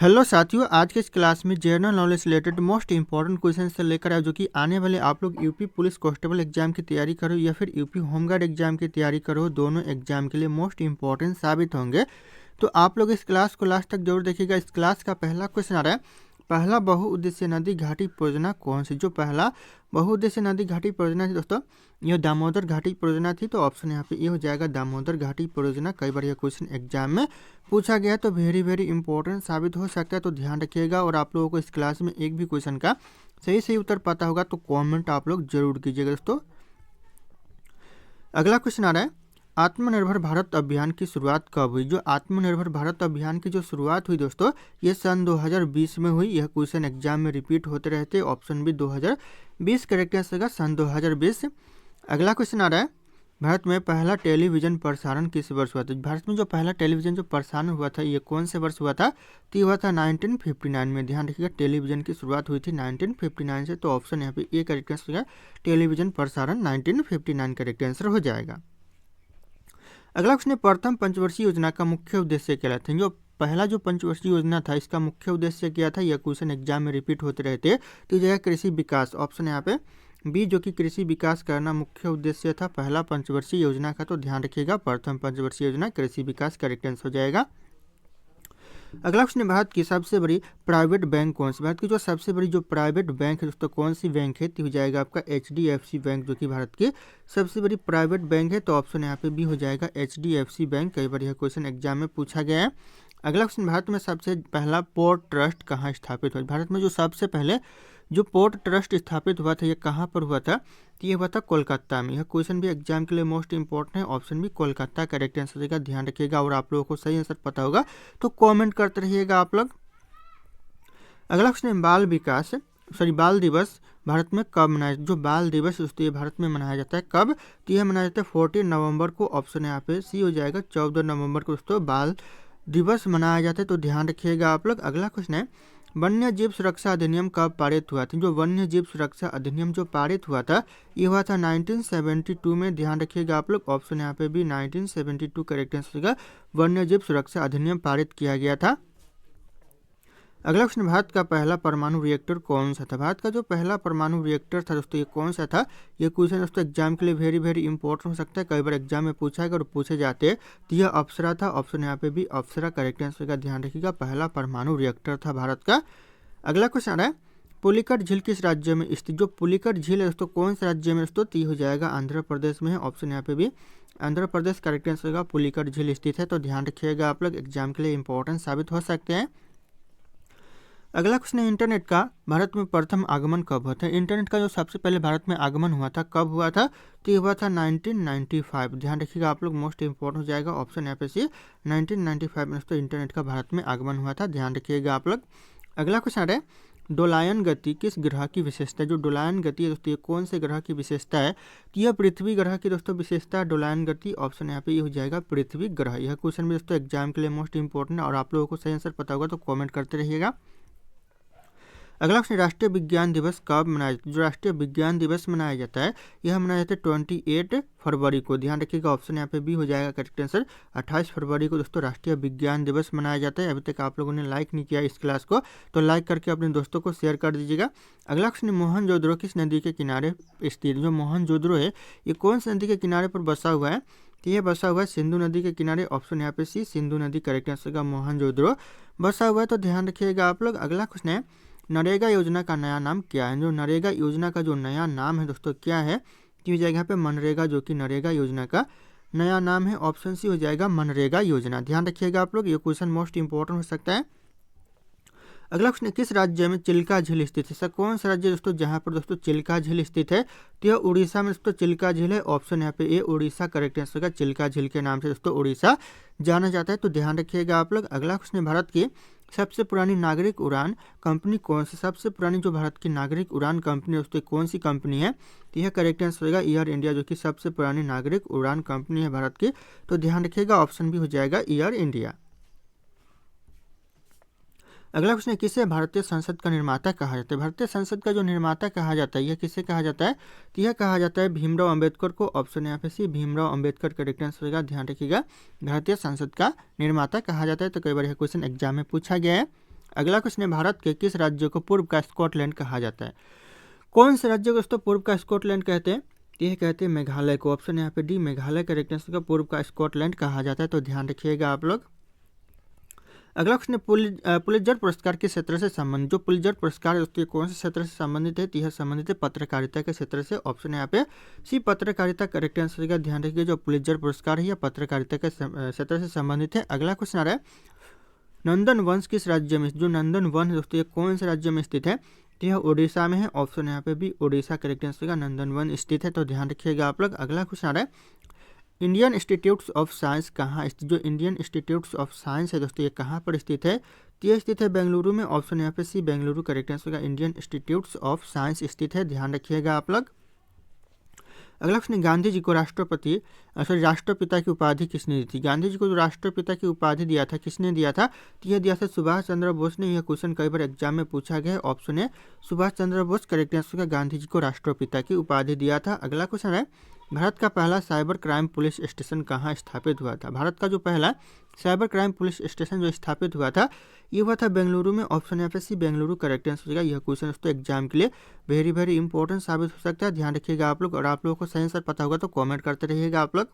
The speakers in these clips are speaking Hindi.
हेलो साथियों, आज के इस क्लास में जनरल नॉलेज से रिलेटेड मोस्ट इंपॉर्टेंट क्वेश्चन से लेकर आए जो कि आने वाले आप लोग यूपी पुलिस कांस्टेबल एग्जाम की तैयारी करो या फिर यूपी होमगार्ड एग्जाम की तैयारी करो, दोनों एग्जाम के लिए मोस्ट इंपॉर्टेंट साबित होंगे। तो आप लोग इस क्लास को लास्ट तक जरूर देखिएगा। इस क्लास का पहला क्वेश्चन आ रहा है, पहला बहुउद्देशीय नदी घाटी परियोजना कौन सी। जो पहला बहुउद्देशीय नदी घाटी परियोजना थी दोस्तों, यह दामोदर घाटी परियोजना थी। तो ऑप्शन यहाँ पे ये हो जाएगा दामोदर घाटी परियोजना। कई बार यह क्वेश्चन एग्जाम में पूछा गया तो वेरी वेरी इंपॉर्टेंट साबित हो सकता है, तो ध्यान रखिएगा। और आप लोगों को इस क्लास में एक भी क्वेश्चन का सही सही उत्तर पता होगा तो कमेंट आप लोग जरूर कीजिएगा दोस्तों। अगला क्वेश्चन आ रहा है, आत्मनिर्भर भारत अभियान की शुरुआत कब हुई। जो आत्मनिर्भर भारत अभियान की जो शुरुआत हुई दोस्तों, ये सन 2020 में हुई। यह क्वेश्चन एग्जाम में रिपीट होते रहते। ऑप्शन बी 2020 करेक्ट आंसर सन 2020। अगला क्वेश्चन आ रहा है, भारत में पहला टेलीविजन प्रसारण किस वर्ष हुआ था। भारत में जो पहला टेलीविजन जो प्रसारण हुआ था ये कौन से वर्ष हुआ था। तो ये हुआ था 1959 में। ध्यान रखिएगा, टेलीविजन की शुरुआत हुई थी 1959 से। तो ऑप्शन यहाँ पे ए करेक्ट आंसर है, टेलीविजन प्रसारण 1959 करेक्ट आंसर हो जाएगा। अगला क्वेश्चन है, प्रथम पंचवर्षीय योजना का मुख्य उद्देश्य क्या था। जो पहला जो पंचवर्षीय योजना था इसका मुख्य उद्देश्य क्या था। यह क्वेश्चन एग्जाम में रिपीट होते रहते। तो यह कृषि विकास, ऑप्शन यहाँ पे बी जो कि कृषि विकास करना मुख्य उद्देश्य था पहला पंचवर्षीय योजना का। तो ध्यान रखिएगा, प्रथम पंचवर्षीय योजना कृषि विकास करेक्ट आंसर हो जाएगा। अगला क्वेश्चन है, भारत की सबसे बड़ी प्राइवेट बैंक कौन सी। भारत की जो सबसे बड़ी जो प्राइवेट बैंक है दोस्तों कौन सी बैंक है। तो हो जाएगा आपका HDFC बैंक, जो कि भारत की सबसे बड़ी प्राइवेट बैंक है। तो ऑप्शन यहाँ पे भी हो जाएगा HDFC बैंक। कई बार यह क्वेश्चन एग्जाम में पूछा गया है। अगला क्वेश्चन, भारत में सबसे पहला पोर्ट ट्रस्ट कहाँ स्थापित हुआ। भारत में जो सबसे पहले जो पोर्ट ट्रस्ट स्थापित हुआ था ये कहाँ पर हुआ था। तो ये हुआ था कोलकाता में। यह क्वेश्चन भी एग्जाम के लिए मोस्ट इंपॉर्टेंट है। ऑप्शन भी कोलकाता करेक्ट आंसर देगा। ध्यान रखिएगा और आप लोगों को सही आंसर पता होगा तो कमेंट करते रहिएगा आप लोग। अगला क्वेश्चन है, बाल दिवस भारत में कब मनाया। जो बाल दिवस दोस्तों ये भारत में मनाया जाता है कब। तो यह मनाया जाता है 14 नवंबर को। ऑप्शन यहाँ पे सी हो जाएगा, 14 नवंबर को दोस्तों बाल दिवस मनाया जाता है। तो ध्यान रखिएगा आप लोग। अगला क्वेश्चन है, वन्य जीव सुरक्षा अधिनियम कब पारित हुआ था। जो वन्य जीव सुरक्षा अधिनियम जो पारित हुआ था ये हुआ था 1972 में। ध्यान रखिएगा आप लोग। ऑप्शन यहाँ पे भी 1972 करेक्ट आंसर होगा, वन्य जीव सुरक्षा अधिनियम पारित किया गया था। अगला क्वेश्चन, भारत का पहला परमाणु रिएक्टर कौन सा था। भारत का जो पहला परमाणु रिएक्टर था दोस्तों ये कौन सा था। ये क्वेश्चन दोस्तों एग्जाम के लिए वेरी वेरी इंपॉर्टेंट हो सकता है। कई बार एग्जाम में पूछा गया और पूछे जाते हैं। तो यह अप्सरा था। ऑप्शन यहाँ पे भी अप्सरा करेक्ट आंसर का। ध्यान रखिएगा, पहला परमाणु रिएक्टर था भारत का। अगला क्वेश्चन आ रहा है, पुलिकट झील किस राज्य में स्थित। जो पुलिकट झील है दोस्तों कौन से राज्य में दोस्तों। तो हो जाएगा आंध्र प्रदेश में है। ऑप्शन यहाँ पे भी आंध्र प्रदेश करेक्ट आंसर होगा, पुलिकट झील स्थित है। तो ध्यान रखिएगा आप लोग, एग्जाम के लिए इंपॉर्टेंट साबित हो सकते हैं। अगला क्वेश्चन है, इंटरनेट का भारत में प्रथम आगमन कब हुआ था। इंटरनेट का जो सबसे पहले भारत में आगमन हुआ था कब हुआ था। तो ये हुआ था 1995। ध्यान रखिएगा आप लोग, मोस्ट इंपॉर्टेंट हो जाएगा। ऑप्शन यहाँ पे सी 1995 में तो इंटरनेट का भारत में आगमन हुआ था। ध्यान रखिएगा आप लोग। अगला क्वेश्चन आ रहा है, डोलायन गति किस ग्रह की विशेषता है। जो डोलायन गति है दोस्तों ये कौन से ग्रह की विशेषता है। तो यह पृथ्वी ग्रह की दोस्तों विशेषता है डोलायन गति। ऑप्शन यहाँ पे ये हो जाएगा पृथ्वी ग्रह। यह क्वेश्चन भी दोस्तों एग्जाम के लिए मोस्ट इंपॉर्टेंट है और आप लोगों को सही आंसर पता होगा तो कमेंट करते रहिएगा। अगला क्वेश्चन, राष्ट्रीय विज्ञान दिवस कब मनाया जाता है। जो राष्ट्रीय विज्ञान दिवस मनाया जाता है यह मनाया जाता है 28 फरवरी को। ध्यान रखिएगा, ऑप्शन यहाँ पे भी हो जाएगा करेक्ट आंसर। 28 फरवरी को दोस्तों राष्ट्रीय विज्ञान दिवस मनाया जाता है। अभी तक आप लोगों ने लाइक नहीं किया इस क्लास को तो लाइक करके अपने दोस्तों को शेयर कर दीजिएगा। अगला क्वेश्चन, मोहनजोदड़ो किस नदी के किनारे स्थित। जो मोहनजोदड़ो है ये कौन सी नदी के किनारे पर बसा हुआ है। तो यह बसा हुआ है सिंधु नदी के किनारे। ऑप्शन यहाँ पे सी सिंधु नदी करेक्ट आंसर का, मोहनजोदड़ो बसा हुआ है। तो ध्यान रखिएगा आप लोग। अगला क्वेश्चन है, नरेगा योजना का नया नाम क्या है। जो नरेगा योजना का जो नया नाम है दोस्तों क्या है। तो हो जाएगा यहाँ पे मनरेगा, जो कि नरेगा योजना का नया नाम है। ऑप्शन सी हो जाएगा मनरेगा योजना। ध्यान रखिएगा आप लोग, ये क्वेश्चन मोस्ट इंपॉर्टेंट हो सकता है। अगला क्वेश्चन, किस राज्य में चिल्का झील स्थित है। सर कौन सा राज्य दोस्तों जहाँ पर दोस्तों चिल्का झील स्थित है। तो यह उड़ीसा में दोस्तों चिल्का झील है। ऑप्शन यहाँ पे ए उड़ीसा करेक्ट आंसर का, चिल्का झील के नाम से दोस्तों उड़ीसा जाना जाता है। तो ध्यान रखिएगा आप लोग। अगला क्वेश्चन, भारत की सबसे पुरानी नागरिक उड़ान कंपनी कौन सी। सबसे पुरानी जो भारत की नागरिक उड़ान कंपनी दोस्तों कौन सी कंपनी है। तो यह करेक्ट आंसर होगा एयर इंडिया, जो कि सबसे पुरानी नागरिक उड़ान कंपनी है भारत की। तो ध्यान रखिएगा, ऑप्शन भी हो जाएगा एयर इंडिया। अगला क्वेश्चन है, किसे भारतीय संसद का निर्माता कहा जाता है। भारतीय संसद का जो निर्माता कहा जाता है यह किसे कहा जाता है। तो यह कहा जाता है भीमराव अंबेडकर को। ऑप्शन यहाँ पे सी भीमराव अंबेडकर करेक्ट आंसर होगा। ध्यान रखिएगा, भारतीय संसद का निर्माता कहा जाता है। तो कई बार यह क्वेश्चन एग्जाम में पूछा गया है। अगला क्वेश्चन है, भारत के किस राज्य को पूर्व का स्कॉटलैंड कहा जाता है? कौन से राज्य को दोस्तों पूर्व का स्कॉटलैंड कहते हैं? ये कहते हैं मेघालय को। ऑप्शन यहाँ पे डी, मेघालय करेक्ट आंसर का पूर्व का स्कॉटलैंड कहा जाता है, तो ध्यान रखिएगा आप लोग। अगला क्वेश्चन है, पुलित्जर पुरस्कार किस क्षेत्र से संबंधित? जो पुलित्जर पुरस्कार है दोस्तों ये कौन से क्षेत्र से संबंधित है? यह संबंधित है पत्रकारिता के क्षेत्र से। ऑप्शन यहाँ पे सी, पत्रकारिता करेक्ट आंसर का। ध्यान रखिए, जो पुलित्जर पुरस्कार है यह पत्रकारिता के क्षेत्र से संबंधित है। अगला क्वेश्चन आ रहा है, नंदन वंश किस राज्य में? जो नंदन वन है दोस्तों ये कौन से राज्य में स्थित है? तो यह उड़ीसा में है। ऑप्शन यहाँ पे भी उड़ीसा करेक्ट आंसर का, नंदन वन स्थित है, तो ध्यान रखिएगा आप लोग। अगला क्वेश्चन आ रहा है, इंडियन इंस्टीट्यूट्स ऑफ साइंस कहाँ स्थित? जो इंडियन इंस्टीट्यूट्स ऑफ साइंस है दोस्तों ये कहाँ पर स्थित है? तो ये स्थित है बेंगलुरु में। ऑप्शन यहाँ पे सी, बेंगलुरु करेक्ट आंसर का, इंडियन इंस्टीट्यूट्स ऑफ साइंस स्थित है, ध्यान रखिएगा आप लोग। अगला क्वेश्चन, गांधी जी को राष्ट्रपिता की उपाधि किसने दी थी? गांधी जी को जो राष्ट्रपिता की उपाधि दिया था किसने दिया था? तो यह दिया था सुभाष चंद्र बोस ने। यह क्वेश्चन कई बार एग्जाम में पूछा गया है। ऑप्शन है सुभाष चंद्र बोस करेक्ट आंसर का, गांधी जी को राष्ट्रपिता की उपाधि दिया था। अगला क्वेश्चन है, भारत का पहला साइबर क्राइम पुलिस स्टेशन कहाँ स्थापित हुआ था? भारत का जो पहला साइबर क्राइम पुलिस स्टेशन जो स्थापित हुआ था ये हुआ था बेंगलुरु में। ऑप्शन यहाँ पे सी, बेंगलुरु करेक्ट आंसर का। यह क्वेश्चन दोस्तों एग्जाम के लिए वेरी इंपॉर्टेंट साबित हो सकता है, ध्यान रखिएगा आप लोग। और आप लोगों को सही आंसर पता होगा तो कमेंट करते रहिएगा आप लोग।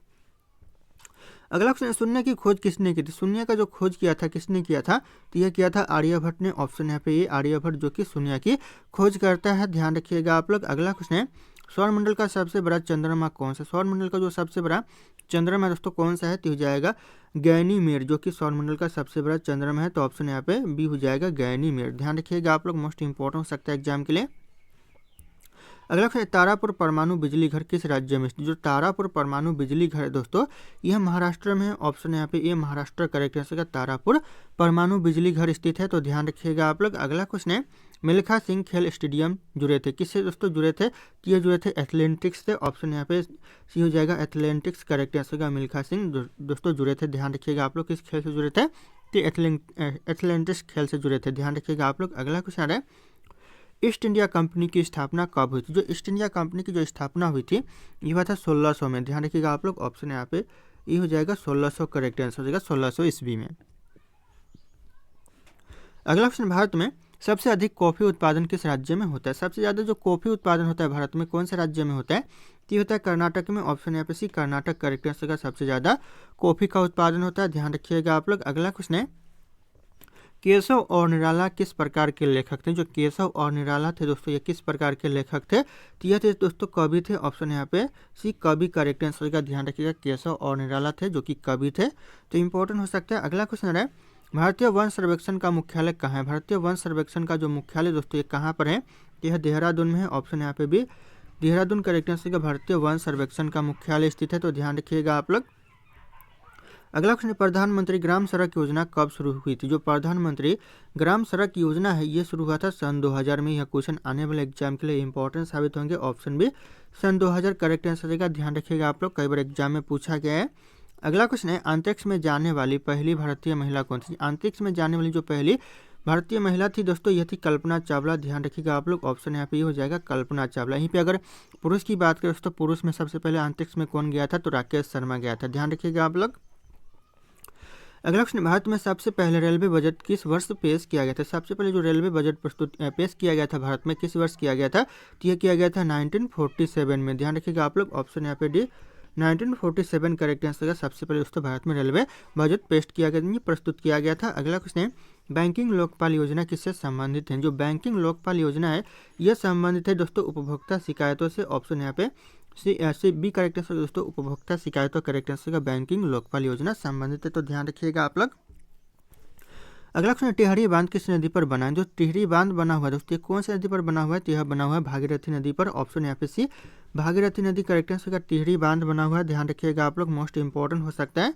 अगला क्वेश्चन, शून्य की खोज किसने की थी? शून्य का जो खोज किया था किसने किया था? तो यह किया था आर्यभट्ट ने। ऑप्शन यहाँ पे ये आर्यभट्ट जो कि शून्य की खोज करता है, ध्यान रखिएगा आप लोग। अगला क्वेश्चन है, सौरमंडल का सबसे बड़ा चंद्रमा कौन सा? सौरमंडल का जो सबसे बड़ा चंद्रमा दोस्तों कौन सा है? तो हो जाएगा गैनीमेड, जो कि सौरमंडल का सबसे बड़ा चंद्रमा है, तो ऑप्शन यहाँ पे बी हो जाएगा गैनीमेड, ध्यान रखिएगा आप लोग, मोस्ट इंपॉर्टेंट हो सकता है एग्जाम के लिए। अगला क्वेश्चन, तारापुर परमाणु बिजली घर किस राज्य में स्थित? जो तारापुर परमाणु बिजली घर है दोस्तों यह महाराष्ट्र में है। ऑप्शन यहाँ पे ये महाराष्ट्र करेक्ट आंसर का, तारापुर परमाणु बिजली घर स्थित है, तो ध्यान रखिएगा आप लोग। अगला क्वेश्चन है, मिल्खा सिंह खेल स्टेडियम जुड़े थे किससे दोस्तों जुड़े थे? तो ये जुड़े थे एथलेटिक्स से। ऑप्शन यहाँ पे सी हो जाएगा, एथलेटिक्स करेक्ट आंसर का, मिल्खा सिंह दोस्तों जुड़े थे, ध्यान रखिएगा आप लोग। किस खेल से जुड़े थे? तो एथलेटिक्स खेल से जुड़े थे, ध्यान रखिएगा आप लोग। अगला क्वेश्चन आ रहा है, ईस्ट इंडिया कंपनी की स्थापना कब हुई थी? जो ईस्ट इंडिया कंपनी की जो स्थापना हुई थी ये हुआ था 1600 में, ध्यान रखिएगा आप लोग। ऑप्शन यहाँ पे ये हो जाएगा 1600 करेक्ट आंसर हो जाएगा, 1600 ईस्वी में। अगला क्वेश्चन, भारत में सबसे अधिक कॉफी उत्पादन किस राज्य में होता है? सबसे ज़्यादा जो कॉफी उत्पादन होता है भारत में कौन से राज्य में होता है? तो ये होता है कर्नाटक में। ऑप्शन यहाँ पे सी, कर्नाटक करेक्ट आंसर का, सबसे ज़्यादा कॉफी का उत्पादन होता है, ध्यान रखिएगा आप लोग। अगला क्वेश्चन है, केशव और निराला किस प्रकार के लेखक थे? जो केशव और निराला थे दोस्तों ये किस प्रकार के लेखक थे? तो यह थे दोस्तों कवि थे। ऑप्शन यहाँ पे सी, कवि करेक्ट आंसर का, ध्यान रखिएगा, केशव और निराला थे जो कि कवि थे, तो इंपॉर्टेंट हो सकता है। अगला क्वेश्चन है, भारतीय वन सर्वेक्षण का मुख्यालय कहाँ है? भारतीय वन सर्वेक्षण का जो मुख्यालय दोस्तों ये कहाँ पर है? यह देहरादून में है। ऑप्शन यहाँ पे भी देहरादून करेक्ट आंसर का, भारतीय वन सर्वेक्षण का मुख्यालय स्थित है, तो ध्यान रखिएगा आप लोग। अगला क्वेश्चन, प्रधानमंत्री ग्राम सड़क योजना कब शुरू हुई थी? जो प्रधानमंत्री ग्राम सड़क योजना है ये शुरू हुआ था सन 2000 में। यह क्वेश्चन आने वाले एग्जाम के लिए इंपॉर्टेंट साबित होंगे। ऑप्शन बी सन 2000 करेक्ट आंसर का, ध्यान रखिएगा आप लोग, कई बार एग्जाम में पूछा गया है। अगला क्वेश्चन है, अंतरिक्ष में जाने वाली पहली भारतीय महिला कौन थी? अंतरिक्ष में जाने वाली जो पहली भारतीय महिला थी दोस्तों यह थी कल्पना चावला, ध्यान रखिएगा आप लोग। ऑप्शन यहाँ पे ये हो जाएगा कल्पना चावला। यहीं पे अगर पुरुष की बात करें दोस्तों, पुरुष में सबसे पहले अंतरिक्ष में कौन गया था? तो राकेश शर्मा गया था, ध्यान रखिएगा आप लोग। अगला क्वेश्चन, भारत में सबसे पहले रेलवे बजट किस वर्ष पेश किया गया था? सबसे पहले जो रेलवे बजट पेश किया गया था भारत में किस वर्ष किया गया था? तो यह किया गया था 1947 में, ध्यान रखिएगा आप लोग। ऑप्शन यहाँ पे डी 1947 करेक्ट आंसर का, सबसे पहले दोस्तों भारत में रेलवे बजट प्रस्तुत किया गया था। अगला क्वेश्चन है, बैंकिंग लोकपाल योजना किससे संबंधित है? जो बैंकिंग लोकपाल योजना है यह संबंधित है दोस्तों उपभोक्ता शिकायतों से। ऑप्शन यहाँ पे सी बी करेक्ट आंसर दोस्तों, उपभोक्ता शिकायतों करेक्ट आंसर का, बैंकिंग लोकपाल योजना संबंधित है, तो ध्यान रखिएगा आप लोग। अगला क्वेश्चन, टिहरी बांध किस नदी पर बना है? जो टिहरी बांध बना हुआ है दोस्तों ये कौन सी नदी पर बना हुआ है? तो यह बना हुआ है भागीरथी नदी पर। ऑप्शन यहाँ पे सी, भागीरथी नदी करेक्ट आंसर का, टिहरी बांध बना हुआ है, ध्यान रखिएगा आप लोग, मोस्ट इंपॉर्टेंट हो सकता है।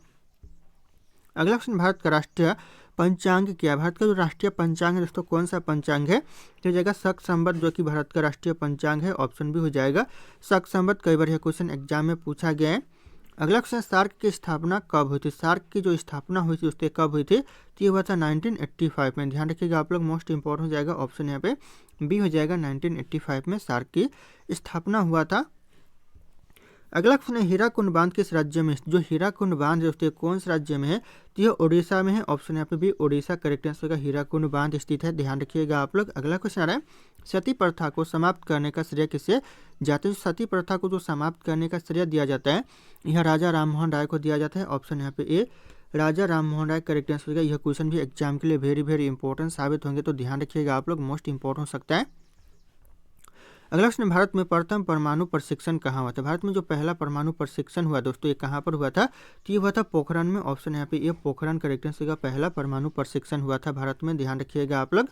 अगला क्वेश्चन, भारत का राष्ट्रीय पंचांग क्या है? भारत का जो राष्ट्रीय पंचांग है दोस्तों कौन सा पंचांग है? तो हो जाएगा शक संवत, जो कि भारत का राष्ट्रीय पंचांग है। ऑप्शन भी हो जाएगा शक संवत, कई बार यह क्वेश्चन एग्जाम में पूछा गया है। अगला क्वेश्चन, सार्क की स्थापना कब हुई थी? सार्क की जो स्थापना हुई थी उससे कब हुई थी? तो ये हुआ था 1985 में, ध्यान रखिएगा आप लोग, मोस्ट इंपॉर्टेंट हो जाएगा। ऑप्शन यहाँ पे बी हो जाएगा, 1985 में सार्क की स्थापना हुआ था। अगला क्वेश्चन है हीराकुंड बांध किस राज्य में स्थित? जो हीराकुंड बांध है दोस्तों कौन से राज्य में है? तो यह उड़ीसा में है। ऑप्शन यहाँ पे भी उड़ीसा करेक्ट आंसर का हीराकुंड बांध स्थित है, ध्यान रखिएगा आप लोग। अगला क्वेश्चन आ रहा है सती प्रथा को समाप्त करने का श्रेय किसे जाता है? सती प्रथा को जो समाप्त करने का श्रेय दिया जाता है यह राजा राममोहन राय को दिया जाता है। ऑप्शन यहाँ पे ए राजा राममोहन राय करेक्ट आंसर का। यह क्वेश्चन भी एग्जाम के लिए वेरी इंपॉर्टेंट साबित होंगे, तो ध्यान रखिएगा आप लोग, मोस्ट इंपॉर्टेंट हो सकता है। अगला क्वेश्चन, भारत में प्रथम परमाणु प्रशिक्षण कहाँ हुआ था? भारत में जो पहला परमाणु प्रशिक्षण हुआ दोस्तों ये कहाँ पर हुआ था? तो ये हुआ था पोखरण में। ऑप्शन यहाँ पे ये पोखरण करेक्ट आंसर का पहला परमाणु प्रशिक्षण हुआ था भारत में, ध्यान रखिएगा आप लोग।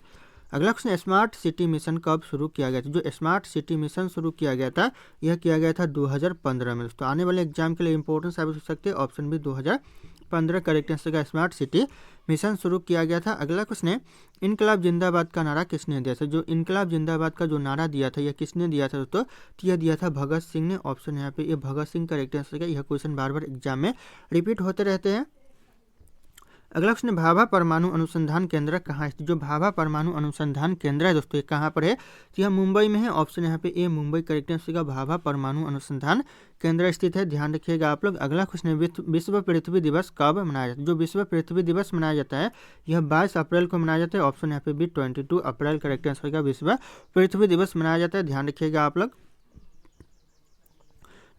अगला क्वेश्चन, स्मार्ट सिटी मिशन कब शुरू किया गया था? जो स्मार्ट सिटी मिशन शुरू किया गया था यह किया गया था 2015 में दोस्तों। आने वाले एग्जाम के लिए इंपॉर्टेंट साबित हो सकते हैं। ऑप्शन भी 2015 करेक्ट आंसर का स्मार्ट सिटी मिशन शुरू किया गया था। अगला क्वेश्चन है इनकलाब जिंदाबाद का नारा किसने दिया था? जो इनकलाब जिंदाबाद का जो नारा दिया था यह किसने दिया था दोस्तों? तो यह दिया था भगत सिंह ने। ऑप्शन यहाँ पे ये भगत सिंह करेक्ट आंसर का। यह क्वेश्चन बार बार एग्जाम में रिपीट होते रहते हैं। अगला क्वेश्चन, भाभा परमाणु अनुसंधान केंद्र कहाँ स्थित? जो भाभा परमाणु अनुसंधान केंद्र है दोस्तों ये कहाँ पर है? तो यह मुंबई में है। ऑप्शन यहाँ पे ए मुंबई करेक्ट आंसर का भाभा परमाणु अनुसंधान केंद्र स्थित है, ध्यान रखिएगा आप लोग। अगला क्वेश्चन है विश्व पृथ्वी दिवस कब मनाया जाता है? जो विश्व पृथ्वी दिवस मनाया जाता है यह 22 अप्रैल को मनाया जाता है। ऑप्शन यहाँ पे भी 22 अप्रैल करेक्ट आंसर का विश्व पृथ्वी दिवस मनाया जाता है, ध्यान रखिएगा आप लोग।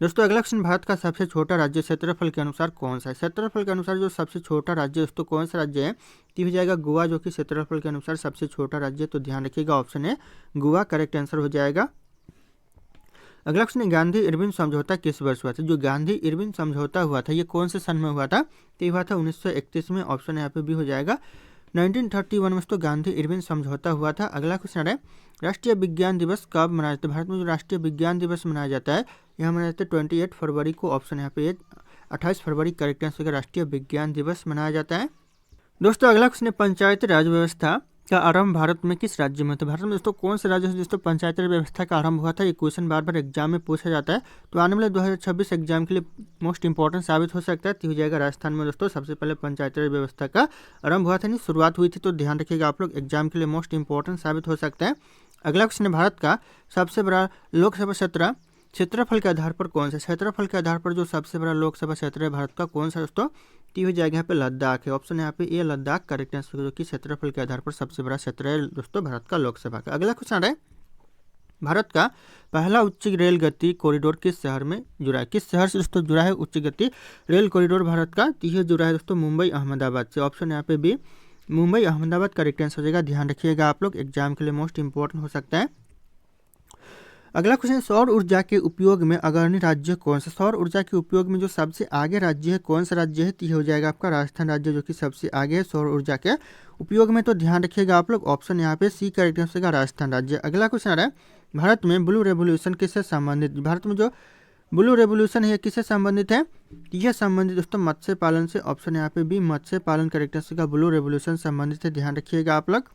दोस्तों अगला क्वेश्चन, भारत का सबसे छोटा राज्य क्षेत्रफल के अनुसार कौन सा है? क्षेत्रफल के अनुसार जो सबसे छोटा राज्य दोस्तों कौन सा राज्य है? तो हो जाएगा गोवा, जो कि क्षेत्रफल के अनुसार सबसे छोटा राज्य है, तो ध्यान रखिएगा ऑप्शन है गोवा करेक्ट आंसर हो जाएगा। अगला क्वेश्चन, गांधी इरविन समझौता किस वर्ष हुआ था? जो गांधी इरविन समझौता हुआ था ये कौन से सन में हुआ था? तो हुआ था 1931 में। ऑप्शन यहाँ पे भी हो जाएगा 1931 में तो गांधी इरविन समझौता हुआ था। अगला क्वेश्चन है राष्ट्रीय विज्ञान दिवस कब मनाया जाता है? भारत में जो राष्ट्रीय विज्ञान दिवस मनाया जाता है यह मनाया जाता है 28 फरवरी को। ऑप्शन यहाँ पे 28 फरवरी करेक्ट आंसर का राष्ट्रीय विज्ञान दिवस मनाया जाता है। दोस्तों अगला क्वेश्चन है पंचायती राज व्यवस्था का आरंभ भारत में किस राज्य में? तो भारत में दोस्तों कौन से राज्य से दोस्तों पंचायती राज व्यवस्था का आरंभ हुआ था? ये क्वेश्चन बार बार एग्जाम में पूछा जाता है, तो आने वाले 2026 एग्जाम के लिए मोस्ट इंपॉर्टेंट साबित हो सकता है। तो हो जाएगा राजस्थान में दोस्तों सबसे पहले पंचायती राज व्यवस्था का आरंभ हुआ था, नहीं शुरुआत हुई थी, तो ध्यान रखिएगा आप लोग, एग्जाम के लिए मोस्ट इंपॉर्टेंट साबित हो सकता है। अगला क्वेश्चन है भारत का सबसे बड़ा लोकसभा क्षेत्र क्षेत्रफल के आधार पर कौन सा? क्षेत्रफल के आधार पर जो सबसे बड़ा लोकसभा क्षेत्र है भारत का कौन सा दोस्तों? तो हो जाएगा यहाँ पे लद्दाख है। ऑप्शन यहाँ पे ये लद्दाख करेक्ट आंसर जो कि क्षेत्रफल के आधार पर सबसे बड़ा क्षेत्र है दोस्तों भारत का लोकसभा का। अगला क्वेश्चन है भारत का पहला उच्च रेल गति कॉरिडोर किस शहर में जुड़ा है? किस शहर से दोस्तों जुड़ा है उच्च गति रेल कॉरिडोर भारत का? तो यह जुड़ा है दोस्तों मुंबई अहमदाबाद से। ऑप्शन यहाँ पे भी मुंबई अहमदाबाद करेक्ट आंसर हो जाएगा, ध्यान रखिएगा आप लोग, एग्जाम के लिए मोस्ट इंपॉर्टेंट हो सकता है। अगला क्वेश्चन, सौर ऊर्जा के उपयोग में अग्रणी राज्य कौन सा? सौर ऊर्जा के उपयोग में जो सबसे आगे राज्य है कौन सा राज्य है? तो ये हो जाएगा आपका राजस्थान राज्य, जो कि सबसे आगे है सौर ऊर्जा के उपयोग में, तो ध्यान रखिएगा आप लोग, ऑप्शन यहाँ पे सी करेक्ट आंसर का राजस्थान राज्य। अगला क्वेश्चन आ रहा है भारत में ब्लू रेवोल्यूशन किससे संबंधित? भारत में जो ब्लू रेवोल्यूशन है किससे संबंधित है? यह संबंधित दोस्तों मत्स्य पालन से। ऑप्शन यहाँ पे भी मत्स्य पालन करेक्ट आंसर का ब्लू रेवोल्यूशन संबंधित है, ध्यान रखिएगा आप लोग।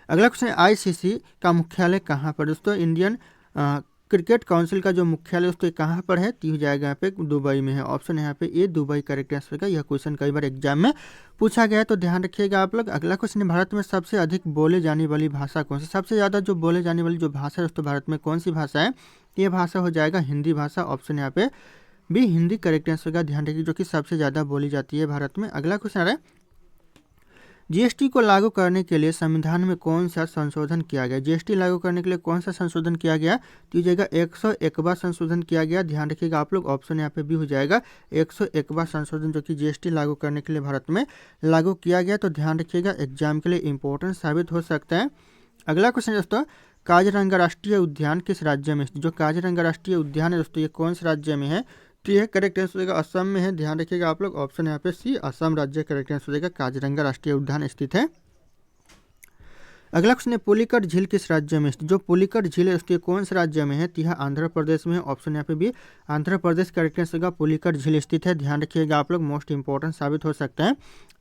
अगला क्वेश्चन है आईसीसी का मुख्यालय कहाँ पर? दोस्तों इंडियन क्रिकेट काउंसिल का जो मुख्यालय दोस्तों कहाँ पर है? तो हो जाएगा यहाँ पे दुबई में है। ऑप्शन यहाँ पे ये दुबई करेक्ट आंसर का। यह क्वेश्चन कई बार एग्जाम में पूछा गया है, तो ध्यान रखिएगा आप लोग। अगला क्वेश्चन है भारत में सबसे अधिक बोले जाने वाली भाषा कौन सी? सबसे ज़्यादा जो बोले जाने वाली जो भाषा है दोस्तों भारत में कौन सी भाषा है? ये भाषा हो जाएगा हिंदी भाषा। ऑप्शन यहाँ पे भी हिंदी करेक्ट आंसर का, ध्यान रखिए, जो कि सबसे ज़्यादा बोली जाती है भारत में। अगला क्वेश्चन है जीएसटी को लागू करने के लिए संविधान में कौन सा संशोधन किया गया? जीएसटी लागू करने के लिए कौन सा संशोधन किया गया? तो हो जाएगा 101वां संशोधन किया गया, ध्यान रखिएगा आप लोग, ऑप्शन यहाँ पे भी हो जाएगा 101वां संशोधन, जो कि जीएसटी लागू करने के लिए भारत में लागू किया गया, तो ध्यान रखिएगा, एग्जाम के लिए इंपॉर्टेंट साबित हो सकता है। अगला क्वेश्चन दोस्तों, काजीरंगा राष्ट्रीय उद्यान किस राज्य में? जो काजीरंगा राष्ट्रीय उद्यान है दोस्तों ये कौन से राज्य में है? तो यह करेक्ट आंसर हो जाएगा असम में है, ध्यान रखिएगा आप लोग, ऑप्शन यहाँ पे सी असम राज्य करेक्ट आंसर हो जाएगा, काजीरंगा राष्ट्रीय उद्यान स्थित है। अगला क्वेश्चन है पुलिकट झील किस राज्य में स्थित? जो पुलिकट झील है दोस्तों कौन से राज्य में है? तो यह आंध्र प्रदेश में है। ऑप्शन यहाँ पे भी आंध्र प्रदेश करेक्ट आंसर होगा, पुलिकट झील स्थित है, ध्यान रखिएगा आप लोग, मोस्ट इंपॉर्टेंट साबित हो सकता है।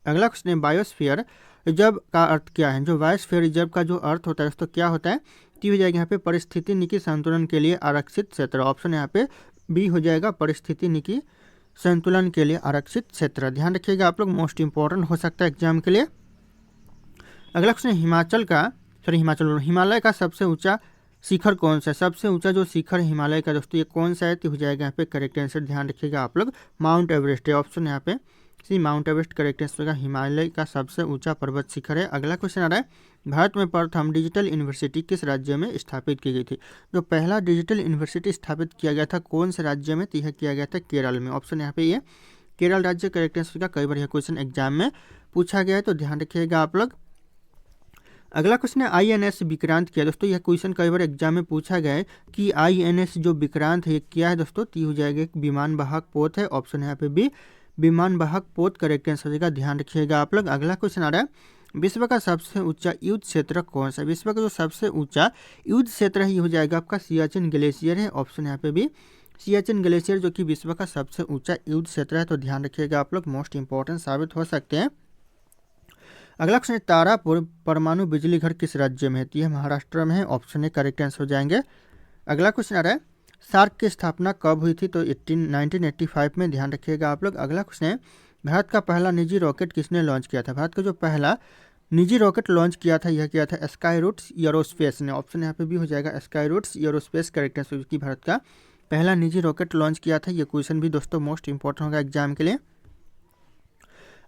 अगला क्वेश्चन है बायोस्फीयर रिजर्व का अर्थ क्या है? जो बायोस्फीयर रिजर्व का जो अर्थ होता है दोस्तों क्या होता है? तो हो जाएगा यहाँ पे परिस्थितिकी संतुलन के लिए आरक्षित क्षेत्र। ऑप्शन यहाँ पे बी हो जाएगा परिस्थितिकी संतुलन के लिए आरक्षित क्षेत्र, ध्यान रखिएगा आप लोग, मोस्ट इंपॉर्टेंट हो सकता है एग्जाम के लिए। अगला क्वेश्चन हिमालय का सबसे ऊंचा शिखर कौन सा है? सबसे ऊंचा जो शिखर हिमालय का दोस्तों ये कौन सा है? तो हो जाएगा यहाँ पे करेक्ट आंसर, ध्यान रखिएगा आप लोग, माउंट एवरेस्ट है ऑप्शन यहाँ पे सी, माउंट एवरेस्ट करेक्ट आंसर का, हिमालय का सबसे ऊंचा पर्वत शिखर है। अगला क्वेश्चन आ रहा है, भारत में प्रथम डिजिटल यूनिवर्सिटी किस राज्य में स्थापित की गई थी? जो पहला डिजिटल यूनिवर्सिटी स्थापित किया गया था कौन से राज्य में? तो यह किया गया था केरल में, ऑप्शन यहाँ पे ये केरल राज्य करेक्ट आंसर का। कई बार यह क्वेश्चन एग्जाम में पूछा गया है तो ध्यान रखिएगा आप लोग। अगला क्वेश्चन है INS विक्रांत क्या है? दोस्तों यह क्वेश्चन कई बार एग्जाम में पूछा गया है कि INS जो विक्रांत है क्या है दोस्तों? तो हो जाएगा एक विमान वाहक पोत है, ऑप्शन यहाँ पे बी, विमान वाहक पोत करेक्ट आंसर का, ध्यान रखिएगा आप लोग। अगला क्वेश्चन आ रहा है, विश्व का सबसे ऊंचा युद्ध क्षेत्र कौन सा है? विश्व का जो सबसे ऊंचा युद्ध क्षेत्र है ये हो जाएगा आपका सियाचिन ग्लेशियर है, ऑप्शन यहाँ पे भी सियाचिन ग्लेशियर जो कि विश्व का सबसे ऊंचा युद्ध क्षेत्र है, तो ध्यान रखिएगा आप लोग, मोस्ट इंपॉर्टेंट साबित हो सकते हैं। अगला क्वेश्चन है, तारापुर परमाणु बिजली घर किस राज्य में है? तो यह महाराष्ट्र में है, ऑप्शन ए करेक्ट आंसर हो जाएंगे। अगला क्वेश्चन आ रहा है, सार्क की स्थापना कब हुई थी? तो 1985 में, ध्यान रखिएगा आप लोग। अगला क्वेश्चन है, भारत का पहला निजी रॉकेट किसने लॉन्च किया था? भारत का जो पहला निजी रॉकेट लॉन्च किया था यह किया था स्काई रूट्स एरोस्पेस ने, ऑप्शन यहाँ पे भी हो जाएगा Sky Roots Aerospace correct answer की, भारत का पहला निजी रॉकेट लॉन्च किया था। ये क्वेश्चन भी दोस्तों मोस्ट इंपॉर्टेंट होगा एग्जाम के लिए।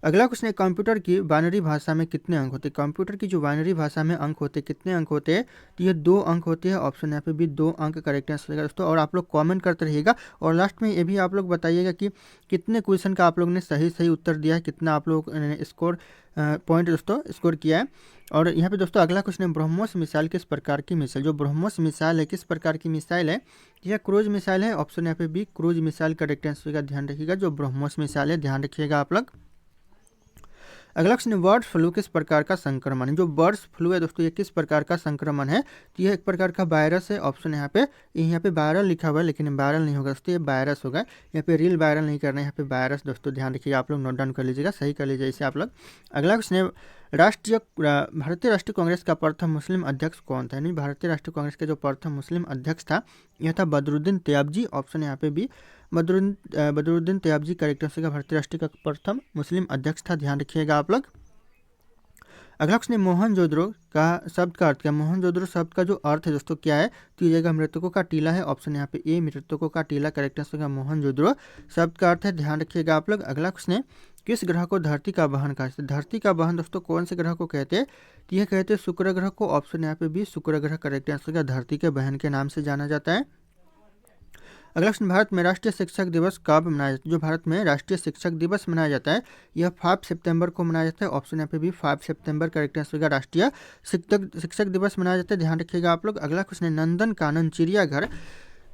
अगला क्वेश्चन है, कंप्यूटर की बाइनरी भाषा में कितने अंक होते हैं? कंप्यूटर की जो बाइनरी भाषा में अंक होते हैं कितने अंक होते हैं? तो ये 2 अंक होते हैं, ऑप्शन यहाँ पे भी 2 अंक करेक्ट आंसर है दोस्तों। और आप लोग कमेंट करते रहिएगा और लास्ट में ये भी आप लोग बताइएगा कि कितने क्वेश्चन का आप लोग ने सही उत्तर दिया है, कितना आप लोग ने स्कोर पॉइंट दोस्तों स्कोर किया है। और यहाँ पे दोस्तों अगला क्वेश्चन है, ब्रह्मोस मिसाइल किस प्रकार की मिसाइल? जो ब्रह्मोस मिसाइल है किस प्रकार की मिसाइल है? यह क्रूज मिसाइल है, ऑप्शन यहाँ पे भी क्रूज मिसाइल करेक्ट आंसर का, ध्यान रखिएगा। जो ब्रह्मोस मिसाइल है ध्यान रखिएगा आप लोग। अगला क्वेश्चन, बर्ड फ्लू किस प्रकार का संक्रमण है? जो बर्ड फ्लू है दोस्तों ये किस प्रकार का संक्रमण है? तो यह एक प्रकार का वायरस है, ऑप्शन यहाँ पे वायरल लिखा हुआ है लेकिन वायरल नहीं होगा दोस्तों, ये वायरस होगा। यहाँ पे रील वायरल नहीं करना है, यहाँ पे वायरस दोस्तों, ध्यान रखिएगा आप लोग, नोट डाउन कर लीजिएगा, सही कर लीजिए इसे आप लोग। अगला क्वेश्चन है, भारतीय राष्ट्रीय कांग्रेस का प्रथम मुस्लिम अध्यक्ष कौन था? यानी भारतीय राष्ट्रीय कांग्रेस के जो प्रथम मुस्लिम अध्यक्ष था यह था बदरुद्दीन तैयबजी, ऑप्शन यहाँ पे भी बदरुद्दीन तैयबजी करेक्ट आंसर का, भारतीय राष्ट्रीय का प्रथम मुस्लिम अध्यक्ष था, ध्यान रखिएगा आप लोग। अगला क्वेश्चन, मोहनजोदड़ो का शब्द का अर्थ क्या? मोहनजोदड़ो शब्द का जो अर्थ है दोस्तों क्या है? तो ये मृतकों का टीला है, ऑप्शन यहाँ पे ए मृतकों का टीला करेक्ट आंसर का, मोहनजोदड़ो शब्द का अर्थ है, ध्यान रखिएगा आप लोग। अगला क्वेश्चन है, किस ग्रह को धरती का वाहन कहा जाता है? धरती का वाहन दोस्तों कौन से ग्रह को कहते हैं? तो यह कहते हैं शुक्र ग्रह को, ऑप्शन यहाँ पे भी शुक्र ग्रह करेक्ट आंसर का, धरती के बहन के नाम से जाना जाता है। अगला क्वेश्चन, भारत में राष्ट्रीय शिक्षक दिवस कब मनाया जाता है? जो भारत में राष्ट्रीय शिक्षक दिवस मनाया जाता है यह 5 सितंबर को मनाया जाता है, ऑप्शन यहाँ पे भी 5 सितंबर करेक्ट आंसर का, राष्ट्रीय शिक्षक दिवस मनाया जाता है, ध्यान रखिएगा आप लोग। अगला क्वेश्चन है, नंदन कानन चिड़ियाघर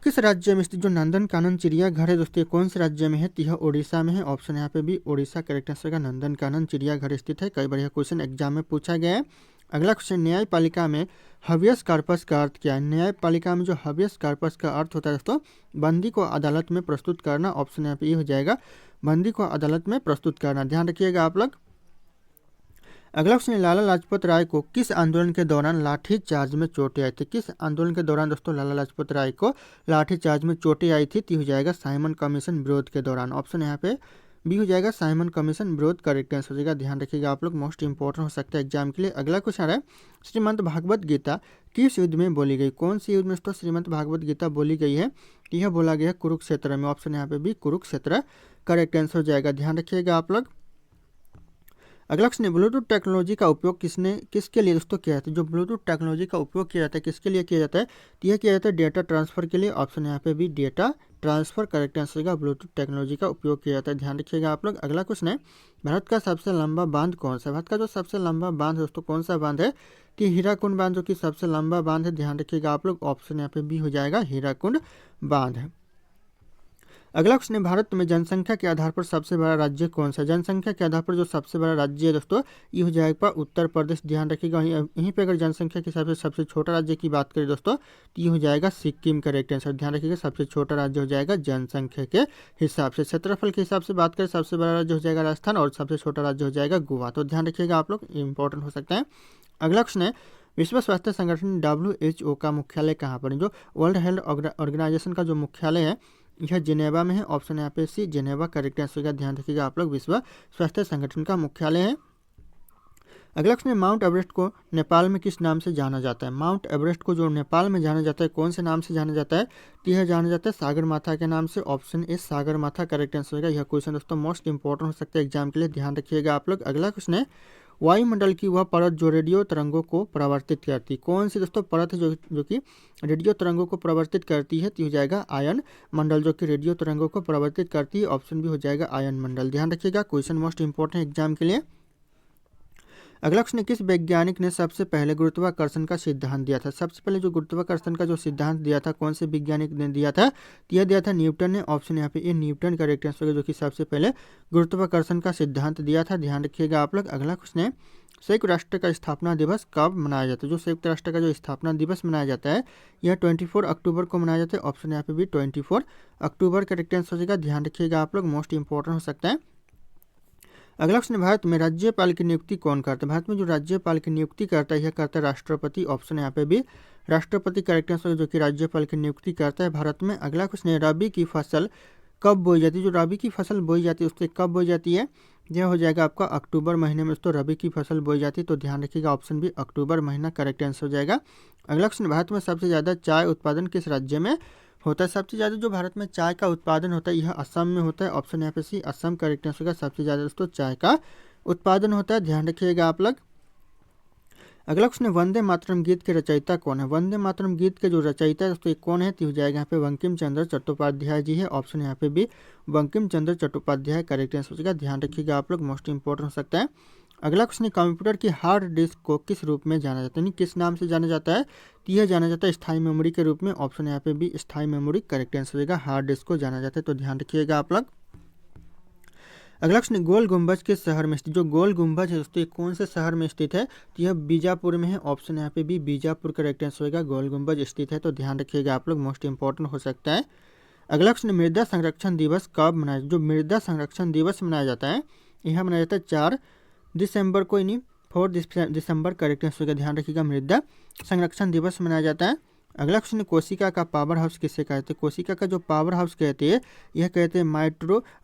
किस राज्य में स्थित? जो नंदन कानन चिड़ियाघर है दोस्तों कौन से राज्य में है? तो यह उड़ीसा में है, ऑप्शन यहाँ पे भी उड़ीसा करेक्ट आंसर का, नंदन कानन चिड़ियाघर स्थित है। कई बार यह क्वेश्चन एग्जाम में पूछा गया है। अगला क्वेश्चन, न्यायपालिका में हबियस कार्पस का अर्थ क्या है? न्यायपालिका में जो हबियस कार्पस का अर्थ होता है दोस्तों बंदी को अदालत में प्रस्तुत करना, ऑप्शन यहाँ पे ये हो जाएगा बंदी को अदालत में प्रस्तुत करना, ध्यान रखिएगा आप लोग। अगला क्वेश्चन, लाला लाजपत राय को किस आंदोलन के दौरान लाठी चार्ज में चोटें आई थी? किस आंदोलन के दौरान दोस्तों लाला लाजपत राय को लाठी चार्ज में चोटें आई थी? तो हो जाएगा साइमन कमीशन विरोध के दौरान, ऑप्शन यहाँ पे बी हो जाएगा साइमन कमीशन विरोध करेक्ट आंसर हो जाएगा, ध्यान रखिएगा आप लोग, मोस्ट इंपॉर्टेंट हो सकता है एग्जाम के लिए। अगला क्वेश्चन है, श्रीमद् भागवत गीता किस युद्ध में बोली गई? कौन सी युद्ध में दोस्तों श्रीमद् भागवत गीता बोली गई है? यह बोला गया कुरुक्षेत्र में, ऑप्शन यहाँ पे भी कुरुक्षेत्र करेक्ट आंसर हो जाएगा, ध्यान रखिएगा आप लोग। अगला क्वेश्चन, ब्लूटूथ टेक्नोलॉजी का उपयोग किसके लिए दोस्तों किया जाता है? जो ब्लूटूथ टेक्नोलॉजी का उपयोग किया जाता है किसके लिए किया जाता है? तो यह किया जाता है डेटा ट्रांसफर के लिए, ऑप्शन यहाँ पे भी डेटा ट्रांसफर करेक्ट आंसर का, ब्लूटूथ टेक्नोलॉजी का उपयोग किया जाता है, ध्यान रखिएगा आप लोग। अगला क्वेश्चन है, भारत का सबसे लंबा बांध कौन सा? भारत का जो सबसे लंबा बांध दोस्तों कौन सा बांध है? कि हीराकुंड बांध जो कि सबसे लंबा बांध है, ध्यान रखिएगा आप लोग, ऑप्शन यहाँ पे भी हो जाएगा हीराकुंड बांध। अगला क्वेश्चन है, भारत में जनसंख्या के आधार पर सबसे बड़ा राज्य कौन सा? जनसंख्या के आधार पर जो सबसे बड़ा राज्य है दोस्तों ये हो जाएगा उत्तर प्रदेश, ध्यान रखिएगा। यहीं पे अगर जनसंख्या के हिसाब से सबसे छोटा राज्य की बात करें दोस्तों तो ये हो जाएगा सिक्किम करेक्ट आंसर, ध्यान रखिएगा, सबसे छोटा राज्य हो जाएगा जनसंख्या के हिसाब से। क्षेत्रफल के हिसाब से बात करें सबसे बड़ा राज्य हो जाएगा राजस्थान और सबसे छोटा राज्य हो जाएगा गोवा, तो ध्यान रखिएगा आप लोग, इंपॉर्टेंट हो सकता है। अगला क्वेश्चन है, विश्व स्वास्थ्य संगठन WHO का मुख्यालय कहाँ पर है? जो वर्ल्ड हेल्थ ऑर्गेनाइजेशन का जो मुख्यालय है यह जिनेवा में है, ऑप्शन यहाँ पे सी जिनेवा करेक्ट आंसर का, ध्यान रखिएगा आप लोग, विश्व स्वास्थ्य संगठन का मुख्यालय है। अगला क्वेश्चन है, माउंट एवरेस्ट को नेपाल में किस नाम से जाना जाता है? माउंट एवरेस्ट को जो नेपाल में जाना जाता है कौन से नाम से जाना जाता है? तो यह जाना जाता है सागर माथा के नाम से। ऑप्शन ए सागर माथा करेक्ट आंसर होगा। यह क्वेश्चन दोस्तों मोस्ट इंपॉर्टेंट हो सकता है एग्जाम के लिए, ध्यान रखिएगा आप लोग। अगला क्वेश्चन है, वायुमंडल की वह परत जो रेडियो तरंगों को परावर्तित करती, कौन सी दोस्तों परत है जो कि रेडियो तरंगों को परावर्तित करती है? तो हो जाएगा आयन मंडल, जो कि रेडियो तरंगों को परावर्तित करती है। ऑप्शन भी हो जाएगा आयन मंडल, ध्यान रखिएगा, क्वेश्चन मोस्ट इंपॉर्टेंट एग्जाम के लिए। अगला क्वेश्चन, किस वैज्ञानिक ने सबसे पहले गुरुत्वाकर्षण का सिद्धांत दिया था? सबसे पहले जो गुरुत्वाकर्षण का जो सिद्धांत दिया था कौन से वैज्ञानिक ने दिया था? यह दिया था न्यूटन ने। ऑप्शन यहाँ पे ए न्यूटन का करेक्ट आंसर होगा, जो कि सबसे पहले गुरुत्वाकर्षण का सिद्धांत दिया था, ध्यान रखिएगा आप लोग। अगला क्वेश्चन है, संयुक्त राष्ट्र का स्थापना दिवस कब मनाया जाता है? जो संयुक्त राष्ट्र का जो स्थापना दिवस मनाया जाता है यह 24 अक्टूबर को मनाया जाता है। ऑप्शन यहाँ पे भी 24 अक्टूबर करेक्ट आंसर हो जाएगा, ध्यान रखिएगा आप लोग, मोस्ट इंपॉर्टेंट हो सकता है। अगला क्वेश्चन, भारत में राज्यपाल की नियुक्ति कौन करता है? भारत में जो राज्यपाल की नियुक्ति करता है यह करता है राष्ट्रपति। ऑप्शन यहाँ पे भी राष्ट्रपति करेक्ट आंसर, जो कि राज्यपाल की नियुक्ति करता है भारत में। अगला क्वेश्चन है, रबी की फसल कब बोई जाती है? जो रबी की फसल बोई जाती है उससे कब बोई जाती है? यह हो जाएगा आपका अक्टूबर महीने में दोस्तों रबी की फसल बोई जाती है, तो ध्यान रखिएगा, ऑप्शन भी अक्टूबर महीना करेक्ट आंसर हो जाएगा। अगला क्वेश्चन, भारत में सबसे ज़्यादा चाय उत्पादन किस राज्य में होता है? सबसे ज़्यादा जो भारत में चाय का उत्पादन होता है यह असम में होता है। ऑप्शन यहाँ पे सी असम करेक्ट आंसर होगा, सबसे ज़्यादा दोस्तों चाय का उत्पादन होता है, ध्यान रखिएगा आप लोग। अगला क्वेश्चन है, वंदे मातरम गीत के रचयिता कौन है? वंदे मातरम गीत के जो रचयिता है दोस्तों कौन है? तो हो जाएगा यहाँ पे बंकिम चंद्र चट्टोपाध्याय जी है। ऑप्शन यहाँ पे भी बंकिम चंद्र चट्टोपाध्याय करेक्ट आंसर होगा, ध्यान रखिएगा आप लोग, मोस्ट इंपॉर्टेंट हो सकता है। अगला क्वेश्चन है, कंप्यूटर की हार्ड डिस्क को किस रूप में जाना जाता है, यानी किस नाम से जाना जाता है? तो यह जाना जाता है स्थायी मेमोरी के रूप में। ऑप्शन यहाँ पे भी स्थायी मेमोरी करेक्ट आंसर होगा, हार्ड डिस्क को जाना जाता है, तो ध्यान रखिएगा आप लोग। अगला क्वेश्चन, गोल गुंबज किस शहर में स्थित? जो गोल गुंबज है दोस्तों कौन से शहर में स्थित है? तो यह बीजापुर में है। ऑप्शन यहाँ पे भी बीजापुर करेक्ट आंसर होगा, गोल गुंबज स्थित है, तो ध्यान रखिएगा आप लोग, मोस्ट इंपॉर्टेंट हो सकता है। अगला क्वेश्चन, मृदा संरक्षण दिवस कब मनाया? जो मृदा संरक्षण दिवस मनाया जाता है यह मनाया जाता है 4 दिसंबर को, यानी 4 दिसंबर करेक्ट आंसर होगा, ध्यान रखिएगा, मृदा संरक्षण दिवस मनाया जाता है। अगला क्वेश्चन, कोशिका का पावर हाउस किसे कहते हैं? कोशिका का जो पावर हाउस कहते हैं यह कहते हैं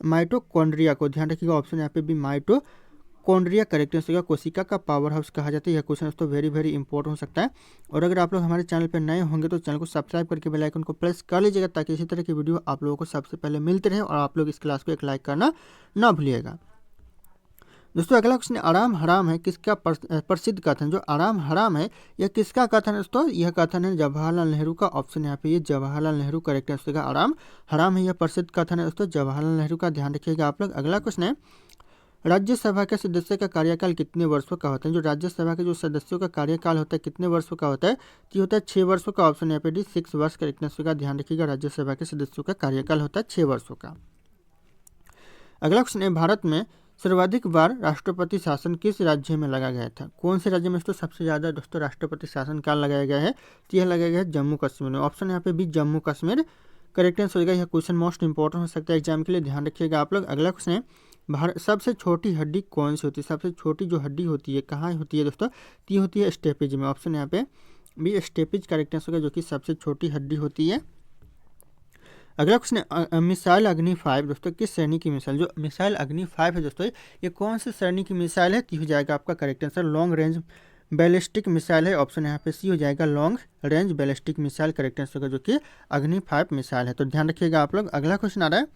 माइटोकॉन्ड्रिया को, ध्यान रखिएगा, ऑप्शन यहाँ पे भी माइटोकॉन्ड्रिया करेक्ट आंसर होगा, कोशिका का पावर हाउस कहा जाता है। यह क्वेश्चन दोस्तों वेरी वेरी इंपॉर्टेंट हो सकता है। और अगर आप लोग हमारे चैनल पर नए होंगे तो चैनल को सब्सक्राइब करके बेल आइकन को प्रेस कर लीजिएगा, ताकि इसी तरह की वीडियो आप लोगों को सबसे पहले मिलते रहे, और आप लोग इस क्लास को एक लाइक करना ना भूलिएगा। दोस्तों अगला क्वेश्चन, आराम हराम है किसका प्रसिद्ध कथन? जो आराम हराम है यह किसका कथन है दोस्तों? यह कथन है जवाहरलाल नेहरू का। ऑप्शन यहाँ पे ये जवाहरलाल नेहरू करेक्ट आंसर होगा, आराम हराम है यह प्रसिद्ध कथन है दोस्तों जवाहरलाल नेहरू का, ध्यान रखिएगा आप लोग। अगला क्वेश्चन है, राज्यसभा के सदस्य का कार्यकाल कितने वर्षों का होता है? जो राज्यसभा के जो सदस्यों का कार्यकाल होता है कितने वर्षों का होता है? तो होता है 6 वर्षों का। ऑप्शन यहाँ पे डी 6 वर्ष करेक्ट आंसर होगा, ध्यान रखिएगा, राज्यसभा के सदस्यों का कार्यकाल होता है 6 वर्षों का। अगला क्वेश्चन है, भारत में सर्वाधिक बार राष्ट्रपति शासन किस राज्य में लगाया गया था? कौन से राज्य में दोस्तों सबसे ज़्यादा दोस्तों राष्ट्रपति शासन काल लगाया गया है? तो यह लगाया गया है जम्मू कश्मीर में। ऑप्शन यहाँ पे भी जम्मू कश्मीर करेक्ट आंसर होगा। यह क्वेश्चन मोस्ट इंपॉर्टेंट हो सकता है एग्जाम के लिए, ध्यान रखिएगा आप लोग। अगला क्वेश्चन है, भारत सबसे छोटी हड्डी कौन सी होती है? सबसे छोटी जो हड्डी होती है कहाँ होती है दोस्तों? ती होती है स्टेपेज में। ऑप्शन यहाँ पे भी स्टेपेज करेक्ट आंसर होगा, जो कि सबसे छोटी हड्डी होती है। अगला क्वेश्चन, मिसाइल अग्नि 5 दोस्तों किस श्रेणी की मिसाइल? जो मिसाइल अग्नि 5 है दोस्तों ये कौन सी श्रेणी की मिसाइल है? तो हो जाएगा आपका correct answer long range ballistic missile है। ऑप्शन यहाँ पे सी हो जाएगा, long range ballistic missile correct answer होगा, जो कि अग्नि 5 मिसाइल है, तो ध्यान रखिएगा आप लोग। अगला क्वेश्चन आ रहा है,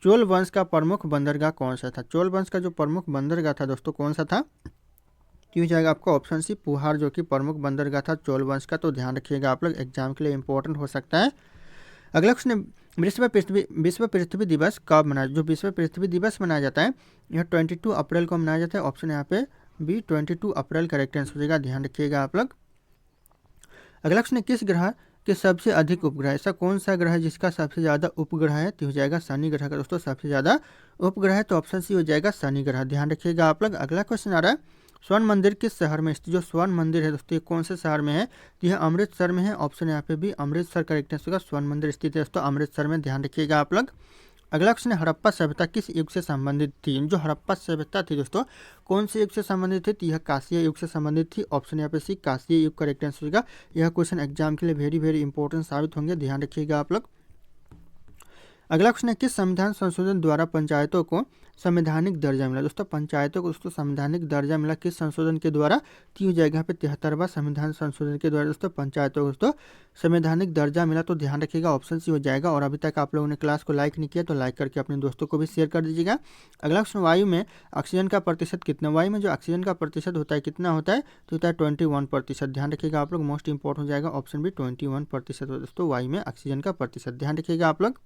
चोल वंश का प्रमुख बंदरगाह कौन सा था? चोल वंश का जो प्रमुख बंदरगाह था दोस्तों कौन सा था? तो हो जाएगा आपका ऑप्शन सी पुहार, जो कि प्रमुख बंदरगाह था चोल वंश का, तो ध्यान रखिएगा आप लोग, एग्जाम के लिए इंपॉर्टेंट हो सकता है। अगला क्वेश्चन, विश्व पृथ्वी दिवस कब मनाया? जो विश्व पृथ्वी दिवस मनाया जाता है यह 22 अप्रैल को मनाया जाता है। ऑप्शन यहाँ पे बी 22 अप्रैल करेक्ट आंसर हो जाएगा, ध्यान रखिएगा आप लोग। अगला क्वेश्चन, किस ग्रह के सबसे अधिक उपग्रह? ऐसा कौन सा ग्रह है जिसका सबसे ज़्यादा उपग्रह है? तो हो जाएगा शनि ग्रह का दोस्तों सबसे ज़्यादा उपग्रह है, तो ऑप्शन सी हो जाएगा शनि ग्रह, ध्यान रखिएगा आप लोग। अगला क्वेश्चन आ रहा है, स्वर्ण मंदिर किस शहर में स्थित? जो स्वर्ण मंदिर है दोस्तों ये कौन से शहर में है? तो यह अमृतसर में है। ऑप्शन यहाँ पे भी अमृतसर करेक्ट आंसर होगा, स्वर्ण मंदिर स्थित है दोस्तों अमृतसर में, ध्यान रखिएगा आप लोग। अगला क्वेश्चन है, हड़प्पा सभ्यता किस युग से संबंधित थी? जो हड़प्पा सभ्यता थी दोस्तों कौन से युग से संबंधित थी? तो यह कांस्य युग से संबंधित थी। ऑप्शन यहाँ पे सी कांस्य युग करेक्ट आंसर होगा। यह क्वेश्चन एग्जाम के लिए वेरी वेरी इंपॉर्टेंट साबित होंगे, ध्यान रखिएगा आप लोग। अगला क्वेश्चन है, किस संविधान संशोधन द्वारा पंचायतों को संवैधानिक दर्जा मिला? दोस्तों पंचायतों को दोस्तों संवैधानिक दर्जा मिला किस संशोधन के द्वारा? तो हो जाएगा यहाँ पे 73वां संविधान संशोधन के द्वारा दोस्तों पंचायतों को दोस्तों संवैधानिक दर्जा मिला। तो ध्यान रखिएगा ऑप्शन सी हो जाएगा। और अभी तक आप लोगों ने क्लास को लाइक नहीं किया तो लाइक करके अपने दोस्तों को भी शेयर कर दीजिएगा। अगला क्वेश्चन, वायु में ऑक्सीजन का प्रतिशत कितना? वायु में जो ऑक्सीजन का प्रतिशत होता है कितना होता है? तो होता है 21%। ध्यान रखिएगा आप लोग, मोस्ट इंपॉर्टेंट हो जाएगा ऑप्शन भी 21% दोस्तों वायु में ऑक्सीजन का प्रतिशत। ध्यान रखिएगा आप लोग।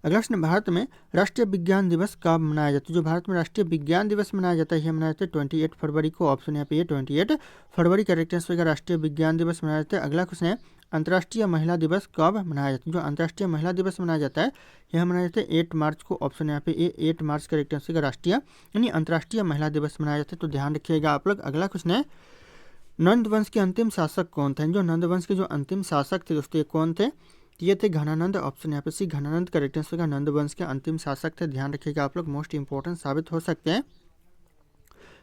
अगला प्रश्न, भारत में राष्ट्रीय विज्ञान दिवस कब मनाया जाता है? जो भारत में राष्ट्रीय विज्ञान दिवस मनाया जाता है यह मनाया जाता है 28 फरवरी को। ऑप्शन यहाँ पे ये 28 फरवरी करेक्ट आंसर होगा, राष्ट्रीय विज्ञान दिवस मनाया जाता है। अगला क्वेश्चन है, अंतर्राष्ट्रीय महिला दिवस कब मनाया जाता है? जो अंतर्राष्ट्रीय महिला दिवस मनाया जाता है यह मनाया जाता है 8 मार्च को। ऑप्शन यहाँ पे ये 8 मार्च करेक्ट आंसर होगा, राष्ट्रीय यानी अंतर्राष्ट्रीय महिला दिवस मनाया जाता है। तो ध्यान रखिएगा आप लोग। अगला क्वेश्चन है, नंद वंश के अंतिम शासक कौन थे? जो नंद वंश के जो अंतिम शासक थे दोस्तों ये कौन थे? ये थे घनानंद। ऑप्शन यहाँ पे सी घनानंद करेक्ट आंसर होगा, नंद वंश के अंतिम शासक थे। ध्यान रखिएगा आप लोग, मोस्ट इंपॉर्टेंट साबित हो सकते हैं।